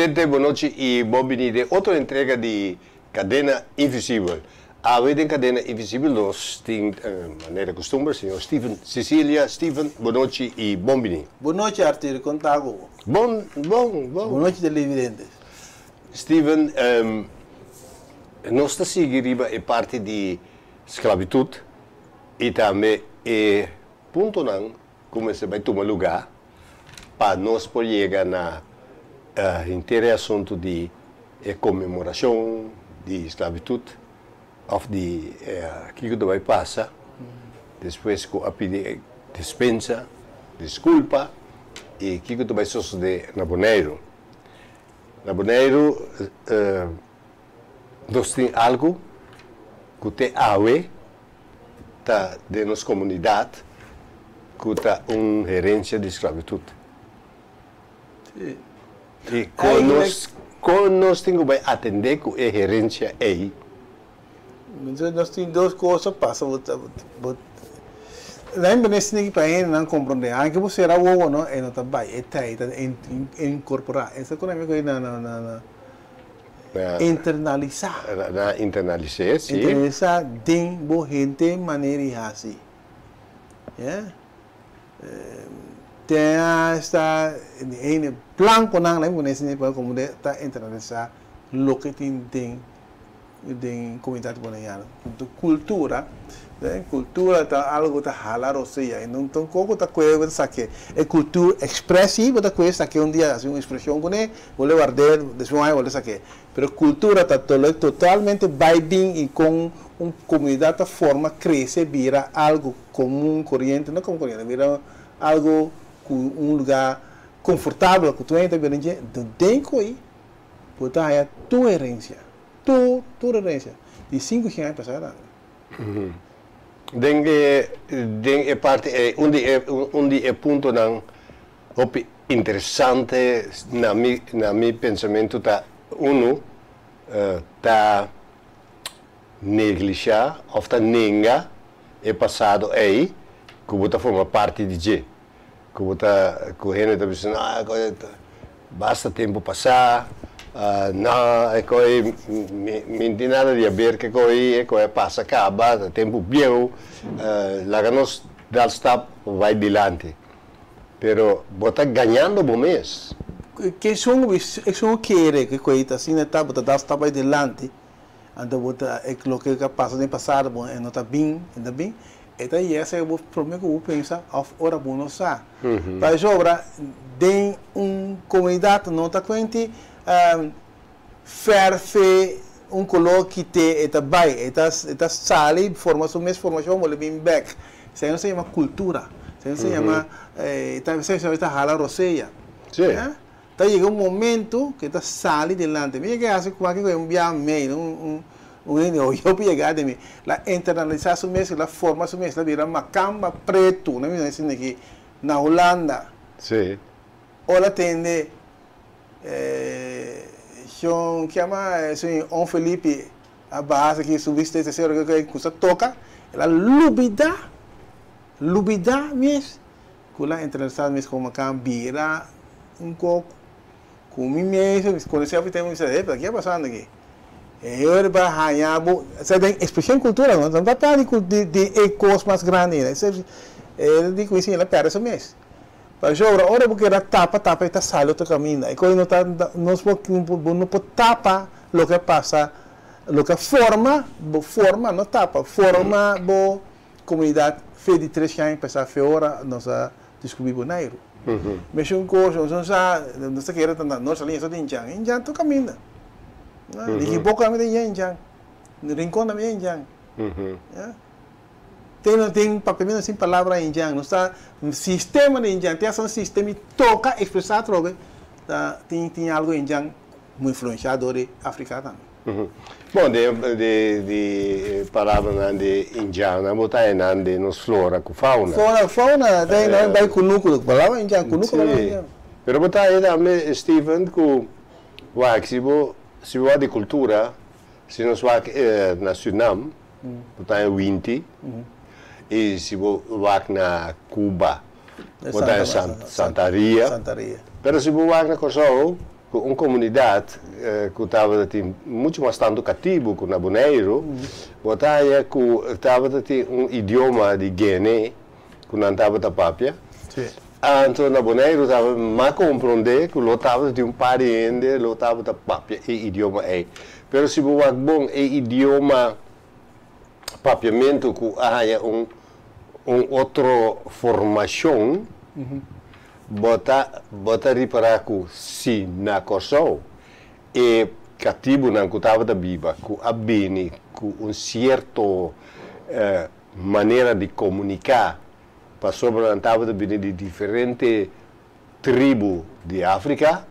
Presidente, boa noite e bem-vindo de outra entrega de Cadena Invisível. A Cadena Invisível nós temos, de maneira costume, senhor Steven Cecília. Steven, boa noite e bem-vindo. Boa noite, Arthur, contago. Bom. Boa noite, televidentes. Steven, nós estamos seguindo a parte de esclavitud e também ponto não começa a tomar lugar para nós poder chegar na inteiro assunto de comemoração de esclavitud ou de que vai passar depois com a pedir dispensa, desculpa e que vai suceder na Bonaire. Na Bonaire nós temos algo que tem a ver de nossa comunidade que tem uma gerência de esclavitud. Sim. E quando nós temos que atender com a gerência aí. Nós temos duas coisas que passam. Não é necessário para ele não compreender. Anche você era o não é não também é incorporar. Essa coisa é na internalizar. Na internalizar, sim. Internalizar de boa gente maneira assim. Yeah. Tem esta plan com não lembro nesse nível como de tá internalizar o que tem comunidade boliviana. Cultura, né? Cultura tá algo tá halar ou seja, então como tá coisa saque é cultura expressiva da coisa que dia assim uma expressão com né, vou guardar, depois vou saque. Pero cultura tá totalmente vibing e com uma comunidade da forma cresce vira algo comum, corrente, não como corrente, vira algo com lugar confortável que tu entra bem, então tem que ir, botar a tua herência. Tua herência. De 5 anos passaram. Den parte onde é ponto não interessante na mi pensamento tá tá negligenciar ou tá nega é passado aí que você forma parte de G que você correndo tá pensando basta tempo passar não é que não nada de ver que passa acaba tempo bem lá nós dá stop vai adiante pero você ganhando bom mês que são que coisa assim tá bota dá stop vai adiante então bota é o que passa no passado bom não tá bem ainda bem então esse é o problema que eu penso hora bom não sa para sobra de comunidade não tá quente ferfe coloque te eta sale formação mesmo formação vou levar back isso não se chama cultura isso se chama se chama hala roseia tá chega momento que tá sale delante me que hace como que um dia meio eu pegar de mim la internalização mesmo la formação mesmo vira macamba preto não é assim aqui na Holanda sim ela tem que chama um Felipe a base que subiste esse senhor que custa toca ela lubida mesmo que lá internacional mesmo como cambira pouco com mim mesmo conhecer a tem um dizer o que é passando aqui eu para ganhar você tem expressão cultural não vai para de ecos mais grandes ele diz que ela perde isso mesmo para jogar ora porque era tapa está saindo outro caminho e quando não pode tapa o que passa o que forma não tapa forma boa comunidade fez de 3 anos passar fora nós descobrir Bonaire mas um coisa não sei que era tanto nós ali só tem Injang tu caminho de pouco caminho tem Injang rincão também Injang tem papel assim palavra em Injang, não está um sistema de Injang, tem um sistema que toca expressar droga, tem algo em Injang muito influenciado de África também. Bom, de palavra de Injang, não botar em de nos flora com fauna. Fauna, tem não vai com núcleo, palavra Injang, com núcleo Injang. Pero botar aí também Steven com se vai de cultura, se nós vai na Suriname, botar em Winti. E se vai na Cuba, botar em Santaria. Pero se vai na Kosovo, uma comunidade que estava muito mais tanto cativo com o Bonaire, botava que estava um idioma de Guiné, que não estava da papia. Então, na Bonaire estava mais compreender que o estava de um pariente, o estava da papia e idioma é. Mas se você bom é idioma papiamento que há outra formação, bota reparar que se na corso e cativo não que estava da biba, que a bene com um certo maneira de comunicar para sobre a estava de diferentes tribos de África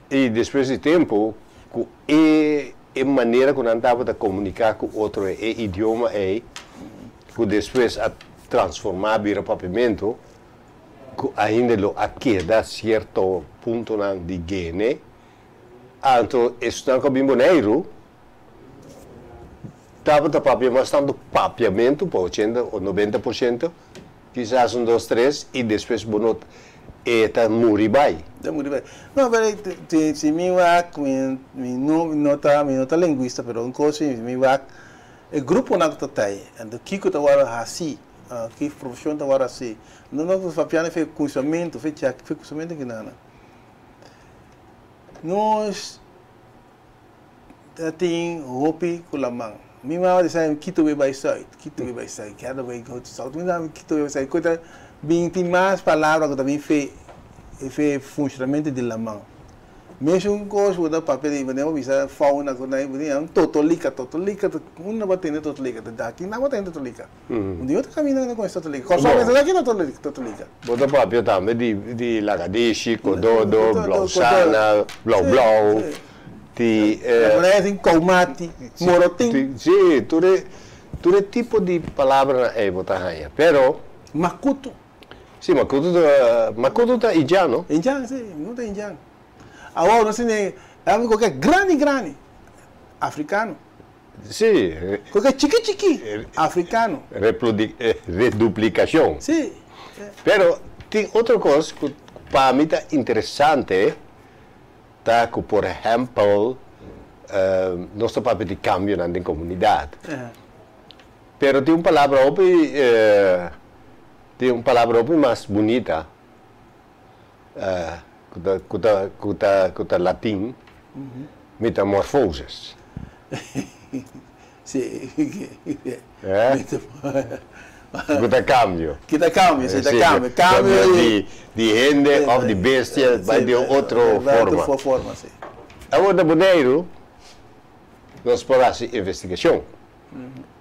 e depois de tempo que é maneira que não estava de comunicar com outro idioma é que depois a transformar vira papiamento que ainda lo queda certo ponto de Guiné. Então, estudando com Bimboneiro, estava de papiamento, mas tanto papiamento, por 80 ou 90%, quizás 2, 3, e depois bonot eta muribai. Não, peraí, se me vai, nota linguista, pero um coisa me vai, o grupo não está aí, então que está agora assim, que profissão está agora assim, não nós papiano fez conhecimento, fez conhecimento que não. Nós tem roupa com a mão. Minha mãe disse que tu vai sair, cada vez que eu salto, que tu vai sair, coisa bem tem mais palavras que também fez funcionamento de la mão. Mesmo coisa da papel de não bisa fauna com aí, não totolica, não vai ter totolica, daqui não vai ter totolica. Dia outro caminho com essa totolica. Coisa mas daqui não totolica. Bota papel também de Lagadeshi, Kododo, Blausana, Blau. Tem Kaumati, Morotim. Sim, todo tipo de palavra é botar aí. Pero Makuto. Sim, Makuto está indiano. Indiano, sim, não tem indiano. Agora não sei, é qualquer grande, africano. Sim. Qualquer chiqui, africano. Reduplicação. Sim. Pero tem outra coisa que para mim está interessante. Tá, que, por exemplo, nós estamos de cambio na comunidade. Pero tem uma palavra mais bonita, que está latim, metamorfoses. Sim. Que está cambio. Que está cambio. De gente ou de bestia vai de outra forma. Agora, na Bonaire, nós podemos investigação.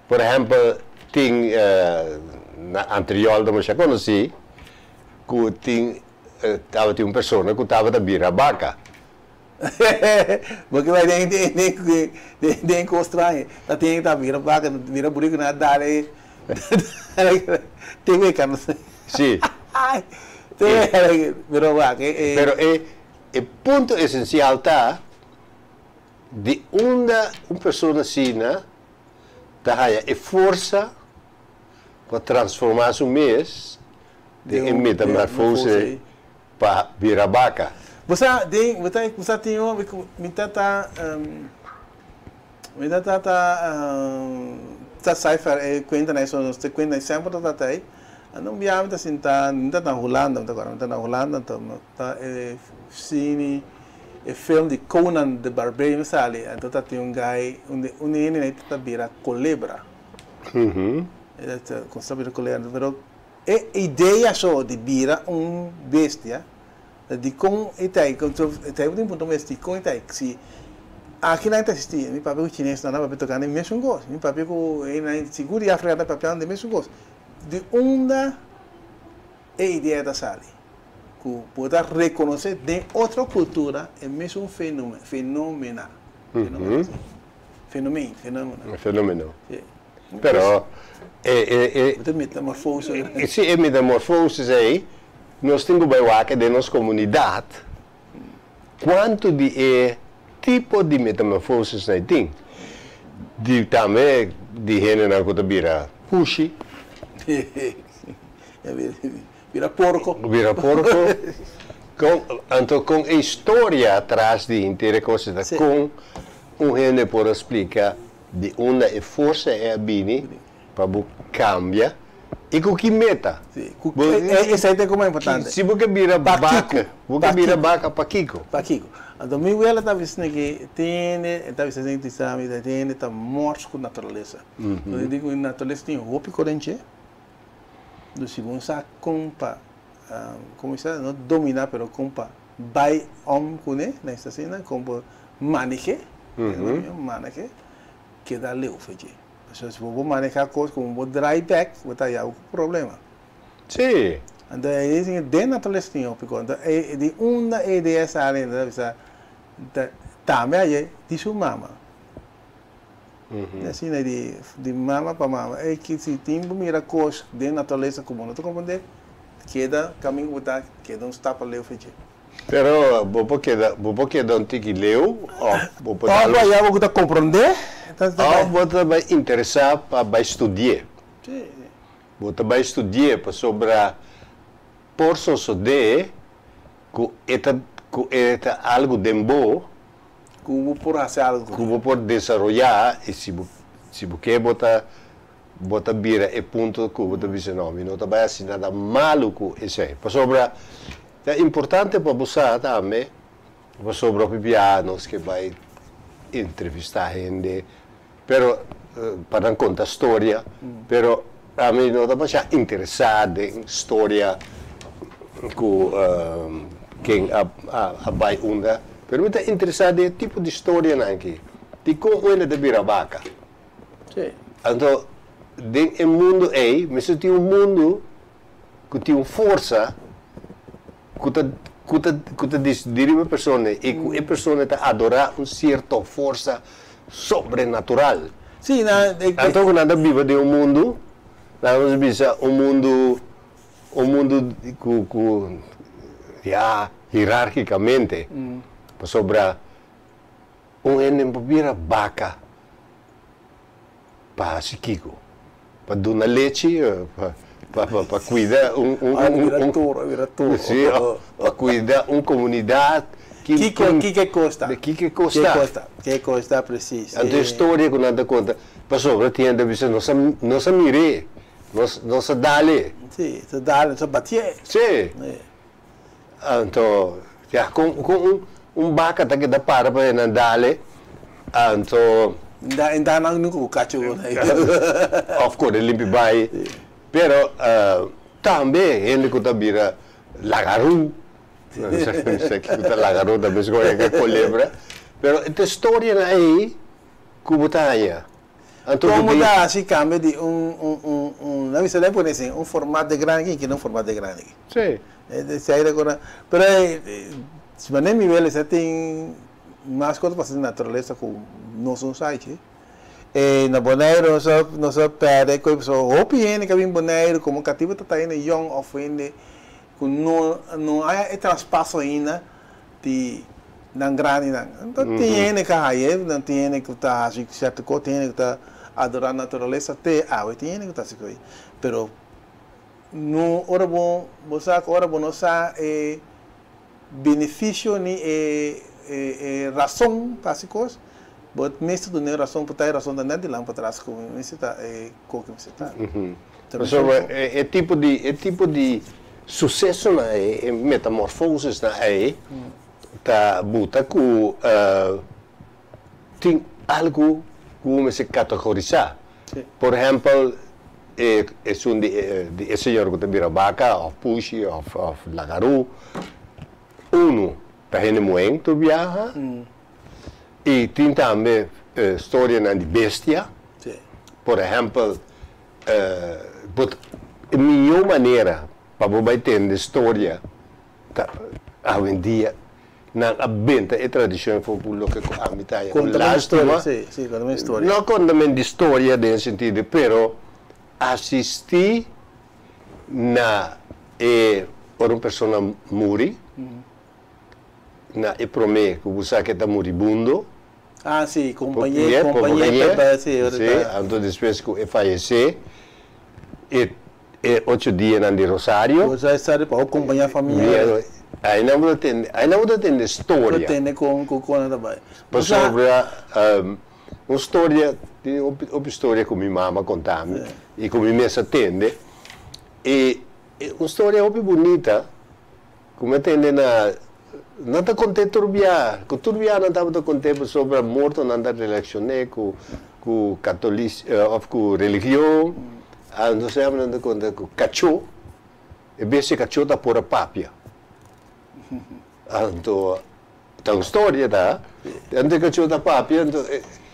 Por exemplo, tem, na anterior da eu conheci, que tinha uma pessoa que estava da Birabaca. Porque vai nem constrange. Tá tem que Birabaca, vira burico na dar aí. Tem que cara. Sim. Pero o ponto essencial está de uma pessoa assim, tá é força para transformar seu mês em metamorfose para Birabaca. Você tem tá cifra conta na isso você conta sempre tá aí não viamos assim tá na Holanda agora tá na Holanda tá cine filme de Conan the Barbarian sale então tá tem guy nene tá vira culebra com saber culebra pero é ideia só de vira bestia de com etai com tem ponto mesmo com etai se aqui não existe, meu papel chinês não vai tocar nem mesmo gosto, meu papel é seguro e africano papel nem mesmo gosto. De onde é a ideia da sala, que pode reconhecer de outra cultura é mesmo fenômeno. Pero metamorfose. Se metamorfose aí, nós temos que de nossa comunidade, quanto de tipo de metamorfoses na tem. Também de gênero que vira puxi. Vira porco. Então, com a história atrás de inteira coisa, com gente por explicar de onde a força é a bini, para cambiar, e com que meta. Esse aí é como é importante. Se você vira vaca, você vira vaca para Kiko. Para Kiko. Então, meu ela está dizendo que tem está morto com a natureza. Eu digo que a natureza tem roupa corrente. Do segundo, sa compa, como se não dominar, pero compa, vai com né, nessa cena, compa maneque, maneque, que dá leu feijão. Se você manejar coisa como vou dry back, vai ter algum problema. Sim. Então, dentro da natureza tem roupa, então, de uma ideia essa área, também aí, de sua mama. Assim, né, de mama para mama. É que se tem uma coisa de natureza comum, não estou compreendendo, queda caminho botar, queda um tapa leu feijão. Pero, vou queda um tique leu, vou botar. Já vou estar compreender. Vou vai interessar para estudar. Sim. Vou vai estudar para sobre por suceder que é algo de bom. Como por fazer algo. Como por desenvolver e se você bota vira é ponto que você diz não vai assim nada malo com isso aí. Para sobre é importante para você também para sobre o pianos que vai entrevistar gente, pero para contar história, pero a mim não está interessado em história com quem a vai onda. Pero me está interessado em tipo de história aqui, de como ele deve virar vaca. Sim. Então, no mundo aí, mas tem mundo que tem força, que dirige uma pessoa e que a pessoa está a adorar uma certa força sobrenatural. Sim, então, quando anda viva de mundo, nós vemos um mundo hierarquicamente. Sobre vira vaca para Kiko, para dar leite, para cuidar para cuidar uma comunidade que custa? Que custa preciso. A história que nada conta, para sobre tinha de dizer não se mire, não se dale. Sim, se dale, se batia. Sim. Então, já com vaca tá que dá para andar, então ainda não cachorro. Of course, ele limpa bem, pero também ele que tá vira lagaru, não sei que tá lagaru da vez que colebra, pero esta história aí que botaia. Como dá assim cambia de na visão por exemplo, formato de grande que não formato de grande. Sim. Se aí agora, pero se você me vê, você tem mais coisas para fazer na natureza com nosso site. Na boneiro, nós perde com pessoa roupa higiene que vem boneiro, como cativo está indo young ofende, não há espaço ainda de não grande não. Então tem que aí, não tem que está assim certo coisa, tem que está adorar a natureza até tem que está assim coisa. Pero no hora bom, você hora bom não sabe benefício ni razão para as coisas, mas mesmo do razão para ter razão da nada lá para trás como você está como você está. É tipo de sucesso na metamorfose na tá buta que tem algo como se categorizar. Por exemplo, é senhor que tem vira vaca, ou puxi, ou lagaru. Para ele muito viaja e tem também história de bestia. Por exemplo, a melhor maneira para você entender história hoje em dia na venda e tradição foi por lo que a mitad conta história, sim, conta história. Não conta de história nesse sentido, pero assistir na por uma pessoa morrer. Na e promete que você que está moribundo. Ah, sim, companhia, sim. Então depois que faleceu, e 8 dias de Rosário. Você sabe para acompanhar a família. Aí não tem história. Pretende com nada vai. Mas sobre uma história, tem uma história que minha mama contava e que minha mesa atende. E uma história muito bonita, como atende não está contente turbiar, que turbiar não estava contente sobre a morte, não está relacionado com catolicismo, ou com religião, não está contente com cachorro, e bem se cachorro está por a papia. Então, tem uma história, tá? Antes cachorro está papia, então,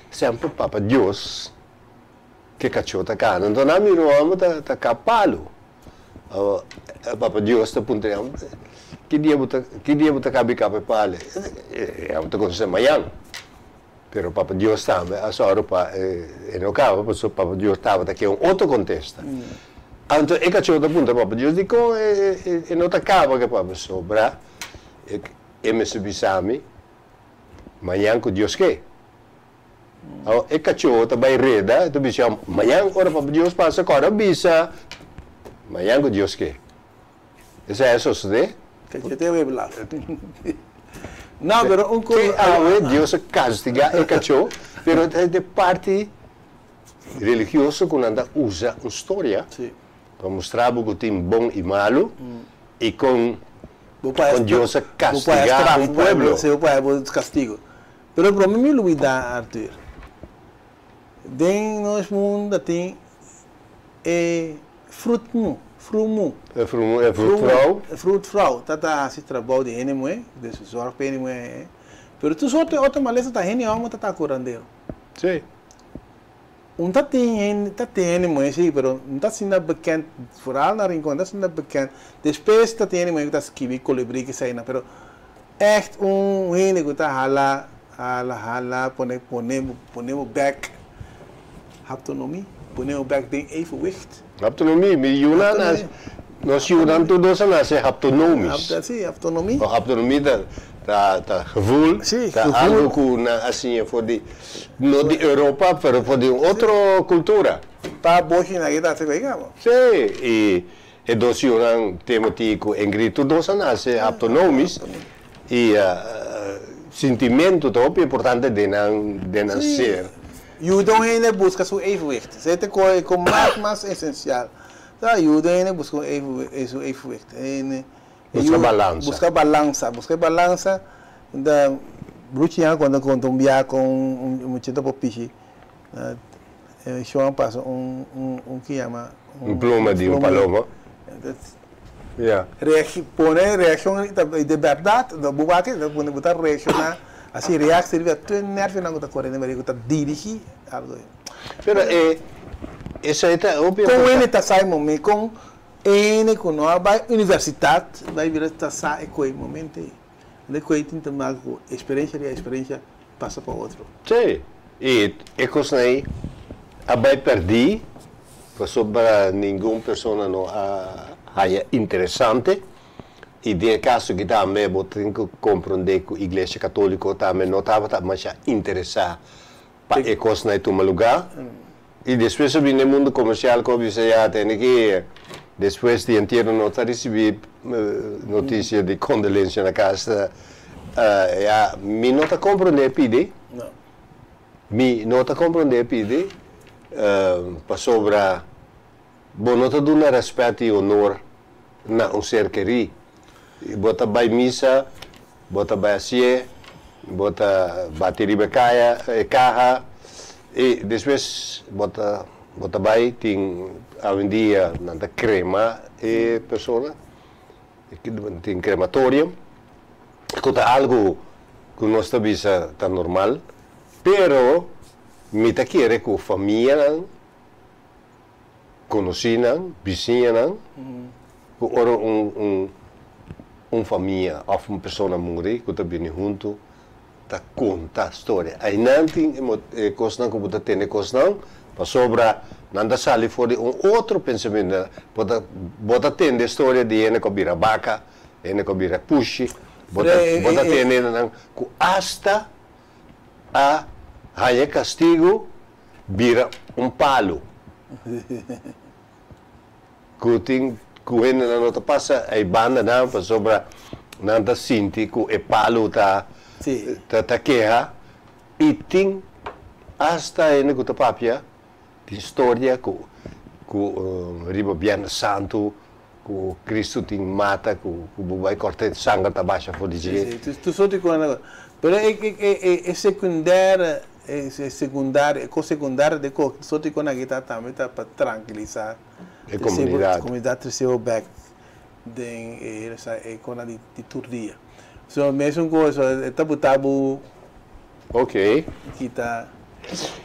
sempre Papa Deus, que cachorro está cá. Então, na minha irmã está capalo. Papa Deus está apontando. Que dia você cabe capa pale? É uma coisa amanhã. Pero Papa Deus também, a sua roupa não acaba, porque Papa Deus estava aqui um outro contexto. Então, eu cachorro da punta Papa Deus digo, não acaba que Papa sobra, e me subissami, amanhã com Deus que? E cachorro também reda, tu bisa amanhã ora Papa Deus passa agora bisa, amanhã com Deus que? Isso é isso, né? Que te veo lá. Não, pero um coisa. Deus castiga o cachorro, pero é de parte religiosa quando anda usa uma história para mostrar que tem bom e malo e com Deus castigar um pueblo. Se o pai castigo. Pero para mim me dá Arthur. Den nós mundo tem fruto. Fruitvrouw. Tata se trabalha de anime, de zorg para anime. Pero tu só tem outra maleza tá rene alma tá curandeiro. Sim. Tá tem anime sim, pero não tá sendo bekend vooral na rincon, tá sendo bekend. Depois tá tem anime que tá esquivi colibri que sai na, pero echt rene que tá hala, ponemos back autonomie, ponemos back den evenwicht. Autonomie, nós Judan todos nós é autonomisch. Sim, autonomie. Autonomie da gevoel, algo que assim voor die, não de Europa, mas voor die outra cultura. Para bochi na guerra se pegamos. Sim, e dos Judan tematico em grito todos nós é autonomisch e sentimento também importante de não ser. Judão ainda busca seu evenwicht. Você tem com mais essencial. Tá, Judão ainda busca seu evenwicht. Busca balança. Busca balança. Da brutinha quando contumbia com muita popichi. João passa que chama pluma de paloma. Yeah. Reação de verdade, da bubaque, da botar reação assim reação serve a tu nervo não está correndo, mas está dirigir algo. Pero isso aí tá óbvio. Com ele está sai momento com ele com nós vai universidade vai vir está sai com momento. Ele com tenta mais experiência passa para outro. Sim. E coisa aí vai perder, sobre nenhuma pessoa não é interessante. E de caso que também tem que compreender que a Igreja Católica também não estava mais interessada para a coisa em um lugar. E depois vem no mundo comercial como você já tem que depois de inteiro não está recebendo notícia de condolência na casa. Me não está compreendendo pedir. Me não está compreendendo pedir para sobre bom não está dando respeito e honor na ser querido. Bota vai missa, bota vai assim, bota bateria becaia, carro e depois bota vai tem hoje em dia nada crema e pessoa tem crematório, que algo que nós talvez está normal, pero me tá querer que a família conhecida, vizinha, uma família ou uma pessoa morrer, que está bem junto, está conta a história. Aí não tem coisa que você tem coisa para sobrar, não sai fora outro pensamento. Você tem a história de ele que vira vaca, ele que vira puxe, você tem que hasta a castigo vira palo. Que tem que ele não passa a banda não para sobrar nanda sinti ku e palo ta queja e tem hasta en ku papia di storia ku riba Viernes Santo ku Cristo ting mata ku bubai corte sangue ta baixa for di gente. Tu só te conhece. Pero é secundária, co-secundária de co, só te conhece também para tranquilizar a comunidade. A comunidade recebeu back de essa economia de turdia. So mesmo coisa, é tabu. Ok. Kita.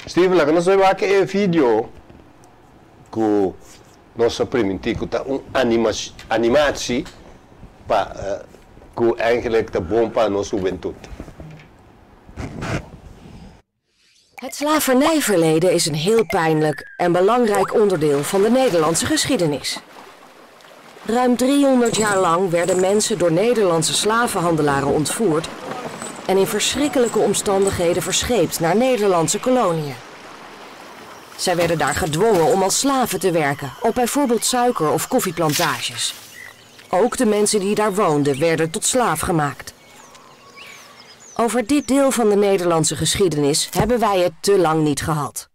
Steve, lá que nós vamos aqui é vídeo que nós aprendemos que animatie para que eigenlijk te bom para nossa juventude. Het slavernijverleden is een heel pijnlijk en belangrijk onderdeel van de Nederlandse geschiedenis. Ruim 300 jaar lang werden mensen door Nederlandse slavenhandelaren ontvoerd en in verschrikkelijke omstandigheden verscheept naar Nederlandse koloniën. Zij werden daar gedwongen om als slaven te werken, op bijvoorbeeld suiker- of koffieplantages. Ook de mensen die daar woonden werden tot slaaf gemaakt. Over dit deel van de Nederlandse geschiedenis hebben wij het te lang niet gehad.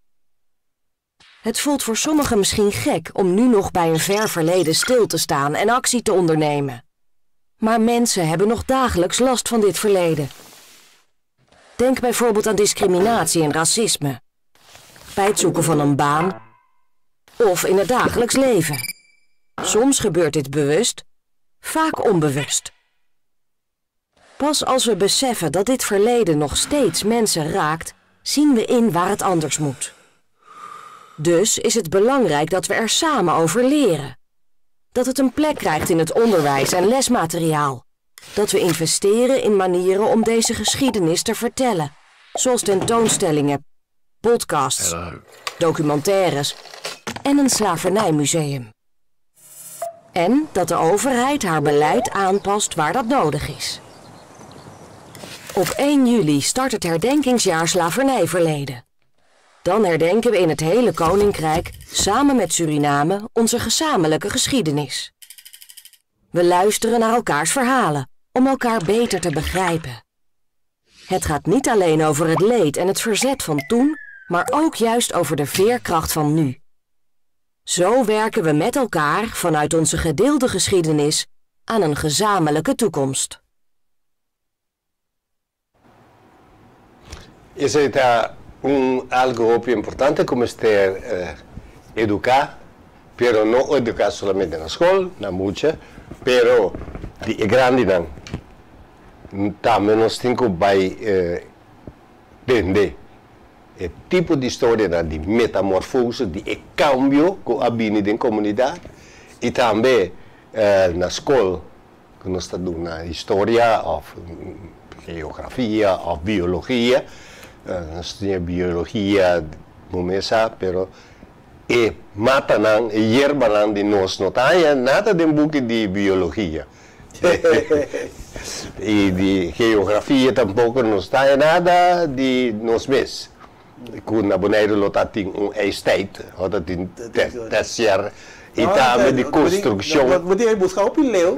Het voelt voor sommigen misschien gek om nu nog bij een ver verleden stil te staan en actie te ondernemen. Maar mensen hebben nog dagelijks last van dit verleden. Denk bijvoorbeeld aan discriminatie en racisme. Bij het zoeken van een baan of in het dagelijks leven. Soms gebeurt dit bewust, vaak onbewust. Pas als we beseffen dat dit verleden nog steeds mensen raakt, zien we in waar het anders moet. Dus is het belangrijk dat we er samen over leren. Dat het een plek krijgt in het onderwijs en lesmateriaal. Dat we investeren in manieren om deze geschiedenis te vertellen, zoals tentoonstellingen, podcasts, documentaires en een slavernijmuseum. En dat de overheid haar beleid aanpast waar dat nodig is. Op 1 juli start het herdenkingsjaar slavernijverleden. Dan herdenken we in het hele Koninkrijk, samen met Suriname, onze gezamenlijke geschiedenis. We luisteren naar elkaars verhalen, om elkaar beter te begrijpen. Het gaat niet alleen over het leed en het verzet van toen, maar ook juist over de veerkracht van nu. Zo werken we met elkaar vanuit onze gedeelde geschiedenis aan een gezamenlijke toekomst. Esse é algo importante como estar educar, pero não educar somente na escola, na música, pero é grande não. Também nós temos que entender o tipo de história de metamorfose, de cambio que há na comunidade e também na escola, que nós estamos na história, ou geografia, ou biologia. Nós temos biologia, pero mata não, hierba não de nós não tem nada de book de biologia. E de geografia tampouco não tem nada de nós mesmos. Quando na Bonaire lota tem estate, lota tem terciário e também de construção. Você buscar o pileu.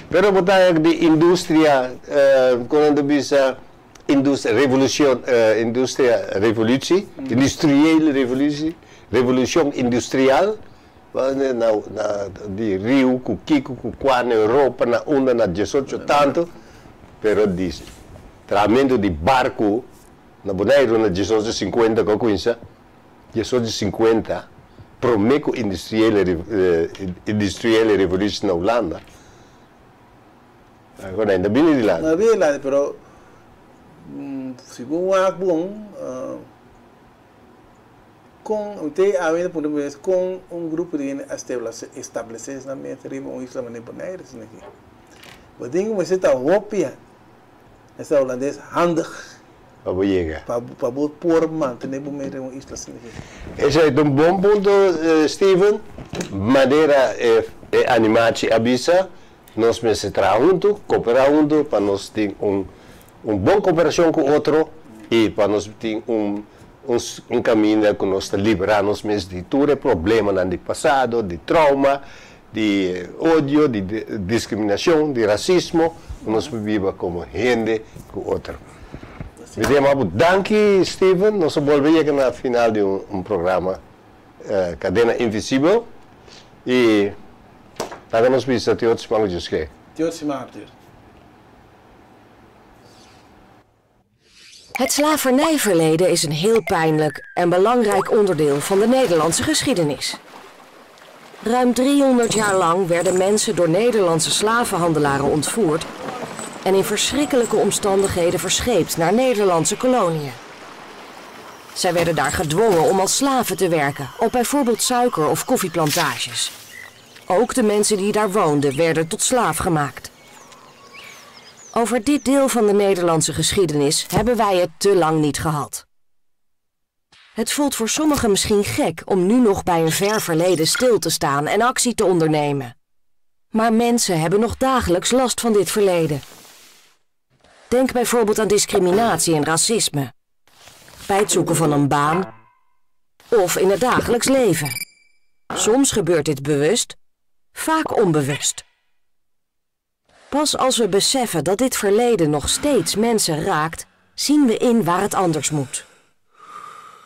Pero botar de indústria, quando bisa revolutie, revolução industrial, de Rio, Kiko, na Europa, na onda, na 18 tanto, pero de tratamento de barco, na Bonaire, na 1850, com coisa, 1850, promeco industrial revolução na Holanda. Agora ainda bem de lá. Não bem lá, pero segundo o bom, com grupo de estabelecer na minha tribo um isla de Bonaire, aqui. Mas tem que ser tão óbvia, essa holandês handig. Para pôr manter uma isla assim. Esse é um bom ponto, Steven. Maneira animatie avisa, nós me se junto, cooperar junto, para nós ter boa cooperação com o outro e para nós ter caminho que nós liberar nós mesmos de todo problema no passado, de trauma, de odio, de discriminação, de racismo, nós vivemos como gente com outra. Dank je, Steven. Nós volvemos na final de programa Cadena Invisível. E agora nós vamos ter outros mangas que. Het slavernijverleden is een heel pijnlijk en belangrijk onderdeel van de Nederlandse geschiedenis. Ruim 300 jaar lang werden mensen door Nederlandse slavenhandelaren ontvoerd en in verschrikkelijke omstandigheden verscheept naar Nederlandse koloniën. Zij werden daar gedwongen om als slaven te werken, op bijvoorbeeld suiker- of koffieplantages. Ook de mensen die daar woonden werden tot slaaf gemaakt. Over dit deel van de Nederlandse geschiedenis hebben wij het te lang niet gehad. Het voelt voor sommigen misschien gek om nu nog bij een ver verleden stil te staan en actie te ondernemen. Maar mensen hebben nog dagelijks last van dit verleden. Denk bijvoorbeeld aan discriminatie en racisme. Bij het zoeken van een baan of in het dagelijks leven. Soms gebeurt dit bewust, vaak onbewust. Pas als we beseffen dat dit verleden nog steeds mensen raakt, zien we in waar het anders moet.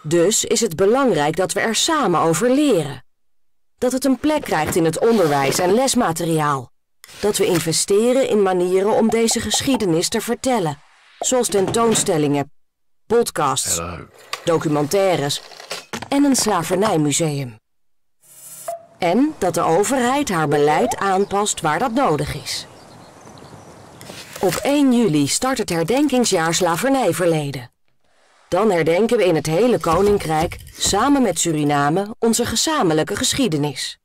Dus is het belangrijk dat we er samen over leren. Dat het een plek krijgt in het onderwijs en lesmateriaal. Dat we investeren in manieren om deze geschiedenis te vertellen. Zoals tentoonstellingen, podcasts, documentaires en een slavernijmuseum. En dat de overheid haar beleid aanpast waar dat nodig is. Op 1 juli start het herdenkingsjaar slavernijverleden. Dan herdenken we in het hele Koninkrijk, samen met Suriname, onze gezamenlijke geschiedenis.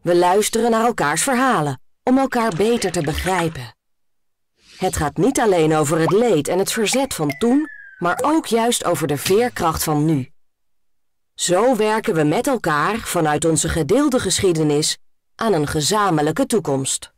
We luisteren naar elkaars verhalen, om elkaar beter te begrijpen. Het gaat niet alleen over het leed en het verzet van toen, maar ook juist over de veerkracht van nu. Zo werken we met elkaar vanuit onze gedeelde geschiedenis aan een gezamenlijke toekomst.